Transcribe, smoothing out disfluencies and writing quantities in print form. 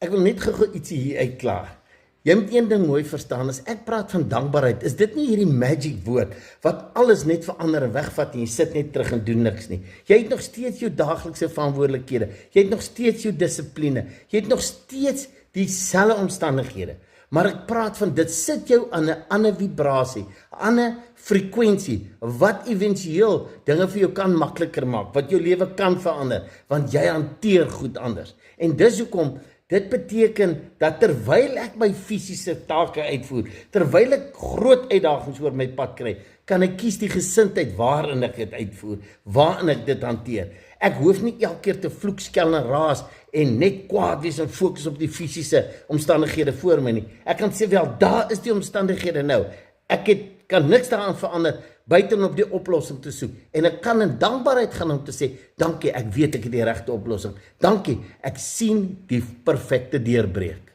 Ek wil net gou ietsie hier uitklaar. Jy moet een ding mooi verstaan, as ek praat van dankbaarheid, is dit nie hierdie magic woord, wat alles net verander en wegvat en jy sit net terug en doen niks nie. Jy het nog steeds jou daaglikse verantwoordelikhede, jy het nog steeds jou dissipline, jy het nog steeds dieselfde omstandighede. Maar ek praat van dit sit jou aan 'n ander vibrasie, 'n ander frekwensie, wat éventueel dinge vir jou kan makliker maak, wat jou lewe kan verander, want jy hanteer goed anders. En dis hoekom dit beteken dat terwyl ek my fisiese take uitvoer, terwyl ek groot uitdagings oor my pad kry, kan ek kies die gesindheid waarin ek dit uitvoer, waarin ek dit hanteer. Ek hoef nie elke keer te vloek, skel en raas en net kwaad wees en fokus op die fisiese omstandighede voor my nie. Ek kan sê wel, daar is die omstandighede nou. Kan niks daaraan verander buiten op die oplossing te soek. En ek kan in dankbaarheid gaan om te sê, dankie, ek weet ek het die regte oplossing. Dankie, ek sien die perfekte deurbreek.